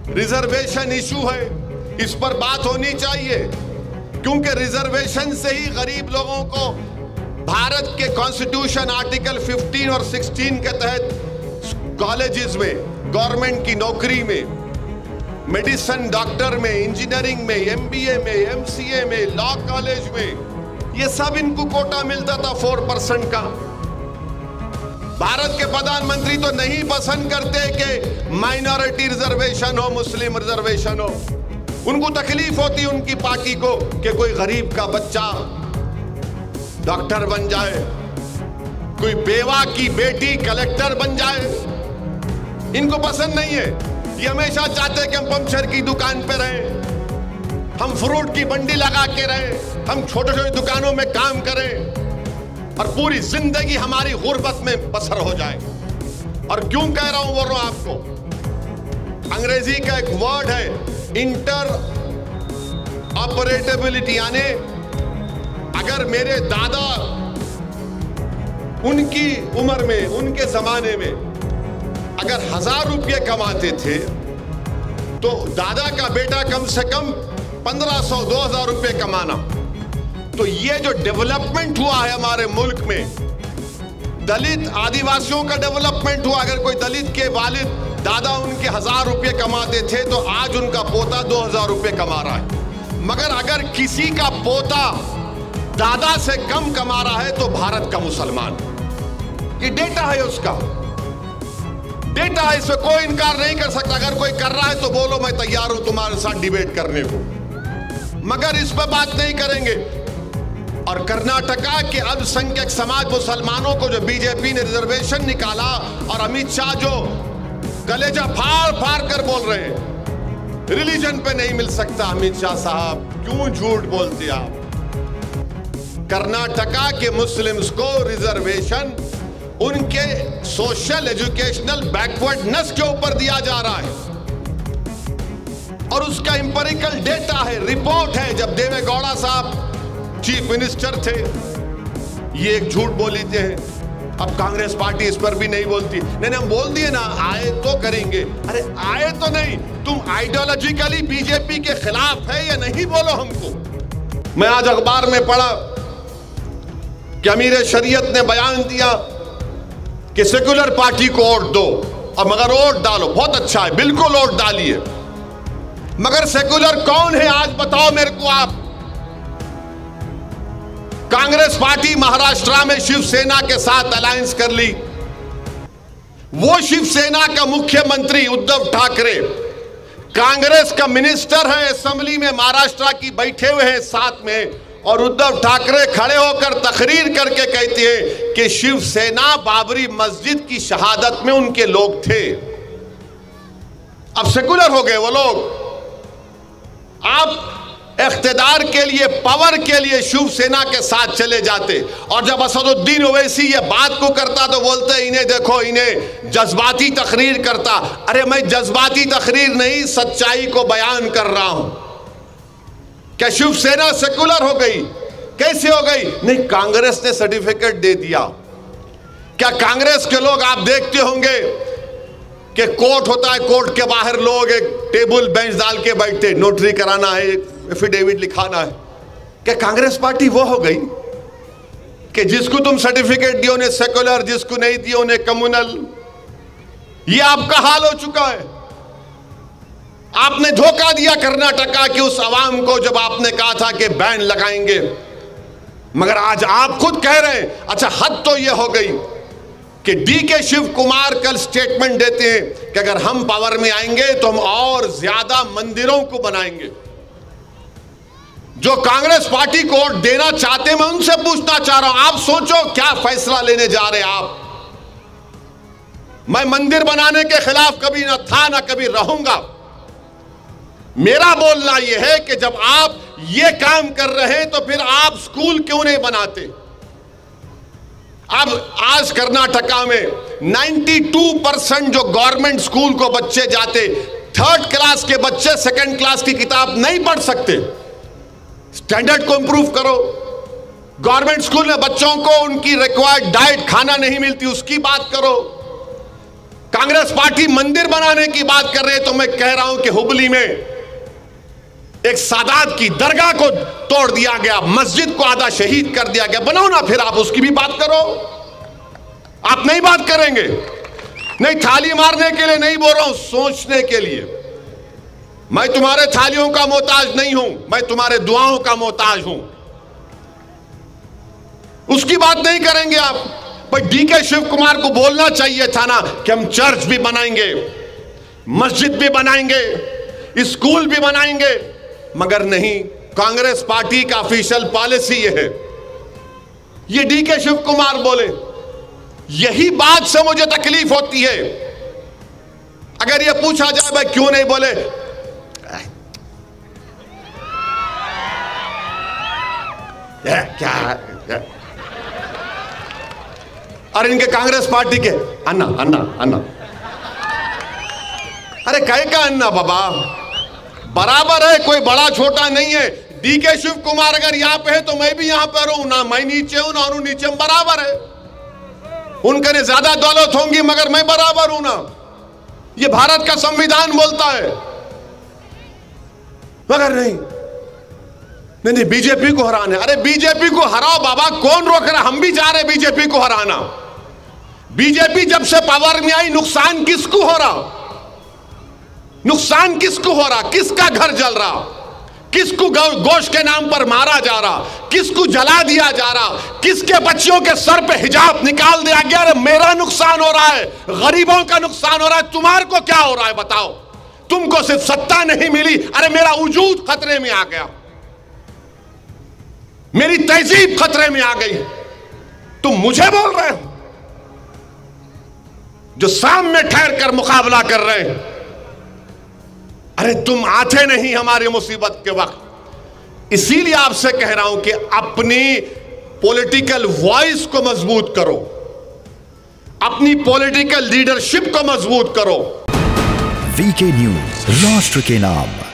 Reservation issue है, इस पर बात होनी चाहिए, क्योंकि रिजर्वेशन से ही गरीब लोगों को भारत के कॉन्स्टिट्यूशन आर्टिकल 15 और 16 के तहत कॉलेजेस में, गवर्नमेंट की नौकरी में, मेडिसिन डॉक्टर में, इंजीनियरिंग में, MBA में, MCA में, लॉ कॉलेज में, ये सब इनको कोटा मिलता था 4% का। भारत के प्रधानमंत्री तो नहीं पसंद करते कि माइनॉरिटी रिजर्वेशन हो, मुस्लिम रिजर्वेशन हो। उनको तकलीफ होती उनकी पार्टी को कि कोई गरीब का बच्चा डॉक्टर बन जाए, कोई बेवा की बेटी कलेक्टर बन जाए। इनको पसंद नहीं है। ये हमेशा चाहते हैं कि हम पंचर की दुकान पे रहें, हम फ्रूट की मंडी लगा के रहें, हम छोटे छोटे दुकानों में काम करें और पूरी जिंदगी हमारी गुर्बत में बसर हो जाए। और क्यों कह रहा हूं, बोल रहा हूं आपको, अंग्रेजी का एक वर्ड है इंटर ऑपरेटेबिलिटी, यानी अगर मेरे दादा उनकी उम्र में, उनके जमाने में अगर 1000 रुपये कमाते थे तो दादा का बेटा कम से कम 1500-2000 रुपये कमाना। तो ये जो डेवलपमेंट हुआ है हमारे मुल्क में, दलित आदिवासियों का डेवलपमेंट हुआ। अगर कोई दलित के वालिद दादा उनके 1000 रुपये कमाते थे तो आज उनका पोता 2000 रुपये कमा रहा है। मगर अगर किसी का पोता दादा से कम कमा रहा है तो भारत का मुसलमान, ये डेटा है, उसका डेटा है, इसमें कोई इनकार नहीं कर सकता। अगर कोई कर रहा है तो बोलो, मैं तैयार हूं तुम्हारे साथ डिबेट करने को, मगर इस पर बात नहीं करेंगे। और कर्नाटका के अल्पसंख्यक समाज मुसलमानों को जो बीजेपी ने रिजर्वेशन निकाला और अमित शाह जो कलेजा फाड़ फाड़ कर बोल रहे हैं रिलीजन पे नहीं मिल सकता, अमित शाह साहब क्यों झूठ बोलते आप। कर्नाटका के मुस्लिम्स को रिजर्वेशन उनके सोशल एजुकेशनल बैकवर्डनेस के ऊपर दिया जा रहा है और उसका इंपेरिकल डेटा है, रिपोर्ट है। जब देवेगौड़ा साहब चीफ मिनिस्टर थे ये एक झूठ बोली थे, अब कांग्रेस पार्टी इस पर भी नहीं बोलती। नहीं, हम बोल दिए ना, आए तो करेंगे। अरे आए तो नहीं, तुम आइडियोलॉजिकली बीजेपी के खिलाफ है या नहीं, बोलो हमको। मैं आज अखबार में पढ़ा कि अमीर शरीयत ने बयान दिया कि सेकुलर पार्टी को वोट दो, और मगर वोट डालो, बहुत अच्छा है, बिल्कुल वोट डालिए, मगर सेकुलर कौन है आज बताओ मेरे को आप। कांग्रेस पार्टी महाराष्ट्र में शिवसेना के साथ अलायंस कर ली। वो शिवसेना का मुख्यमंत्री उद्धव ठाकरे कांग्रेस का मिनिस्टर है, असेंबली में महाराष्ट्र की बैठे हुए हैं साथ में, और उद्धव ठाकरे खड़े होकर तकरीर करके कहती है कि शिवसेना बाबरी मस्जिद की शहादत में उनके लोग थे। अब सेकुलर हो गए वो लोग। आप इख्तिदार के लिए, पावर के लिए शिवसेना के साथ चले जाते, और जब असदुद्दीन ओवैसी ये बात को करता तो बोलते इन्हें देखो, इन्हें जज्बाती तकरीर करता। अरे मैं जज्बाती तकरीर नहीं, सच्चाई को बयान कर रहा हूं। क्या शिवसेना सेकुलर हो गई? कैसे हो गई? नहीं, कांग्रेस ने सर्टिफिकेट दे दिया। क्या कांग्रेस के लोग, आप देखते होंगे कि कोर्ट होता है, कोर्ट के बाहर लोग एक टेबल बेंच डाल के बैठते, नोटरी कराना है, एफिडेविट लिखाना है। क्या कांग्रेस पार्टी वो हो गई कि जिसको तुम सर्टिफिकेट दियो उन्हें सेकुलर, जिसको नहीं दियो उन्हें कम्युनल? ये आपका हाल हो चुका है। आपने धोखा दिया कर्नाटका की उस आवाम को जब आपने कहा था कि बैन लगाएंगे, मगर आज आप खुद कह रहे हैं। अच्छा, हद तो यह हो गई कि DK शिव कुमार कल स्टेटमेंट देते हैं कि अगर हम पावर में आएंगे तो हम और ज्यादा मंदिरों को बनाएंगे। जो कांग्रेस पार्टी को वोट देना चाहते, मैं उनसे पूछना चाह रहा हूं, आप सोचो क्या फैसला लेने जा रहे हैं आप। मैं मंदिर बनाने के खिलाफ कभी ना था ना कभी रहूंगा। मेरा बोलना यह है कि जब आप ये काम कर रहे हैं तो फिर आप स्कूल क्यों नहीं बनाते? अब आज कर्नाटका में 92% जो गवर्नमेंट स्कूल को बच्चे जाते, 3rd क्लास के बच्चे 2nd क्लास की किताब नहीं पढ़ सकते। स्टैंडर्ड को इंप्रूव करो। गवर्नमेंट स्कूल में बच्चों को उनकी रिक्वायर्ड डाइट खाना नहीं मिलती, उसकी बात करो। कांग्रेस पार्टी मंदिर बनाने की बात कर रहे हैं, तो मैं कह रहा हूं कि हुबली में एक सादात की दरगाह को तोड़ दिया गया, मस्जिद को आधा शहीद कर दिया गया। बनाओ ना, फिर आप उसकी भी बात करो। आप नहीं बात करेंगे? नहीं, थाली मारने के लिए नहीं बोल रहा हूं, सोचने के लिए। मैं तुम्हारे थालियों का मोहताज नहीं हूं, मैं तुम्हारे दुआओं का मोहताज हूं। उसकी बात नहीं करेंगे आप। भाई डीके शिव कुमार को बोलना चाहिए था ना कि हम चर्च भी बनाएंगे, मस्जिद भी बनाएंगे, स्कूल भी बनाएंगे, मगर नहीं। कांग्रेस पार्टी का ऑफिशियल पॉलिसी यह है, ये डीके शिव कुमार बोले। यही बात से मुझे तकलीफ होती है। अगर ये पूछा जाए भाई क्यों नहीं बोले, क्या और इनके कांग्रेस पार्टी के अन्ना अन्ना अन्ना, अरे कहे का अन्ना बाबा, बराबर है, कोई बड़ा छोटा नहीं है। डीके शिव कुमार अगर यहां पे है तो मैं भी यहां पर हूं ना, मैं नीचे हूं ना उन नीचे, बराबर है। उनके ने ज्यादा दौलत होंगी मगर मैं बराबर हूं ना। ये भारत का संविधान बोलता है। मगर नहीं नहीं, बीजेपी को हराना। अरे बीजेपी को हराओ बाबा, कौन रोक रहा? हम भी जा रहे बीजेपी को हराना। बीजेपी जब से पावर में आई, नुकसान किसको हो रहा? नुकसान किसको हो रहा? किसका घर जल रहा? किसको गोश्त के नाम पर मारा जा रहा? किसको जला दिया जा रहा? किसके बच्चियों के सर पे हिजाब निकाल दिया गया? अरे मेरा नुकसान हो रहा है, गरीबों का नुकसान हो रहा है। तुम्हारे को क्या हो रहा है बताओ? तुमको सिर्फ सत्ता नहीं मिली, अरे मेरा वजूद खतरे में आ गया, मेरी तहजीब खतरे में आ गई। तुम मुझे बोल रहे हो जो सामने ठहर कर मुकाबला कर रहे हैं। अरे तुम आते नहीं हमारी मुसीबत के वक्त। इसीलिए आपसे कह रहा हूं कि अपनी पॉलिटिकल वॉइस को मजबूत करो, अपनी पॉलिटिकल लीडरशिप को मजबूत करो। वीके न्यूज, राष्ट्र के नाम।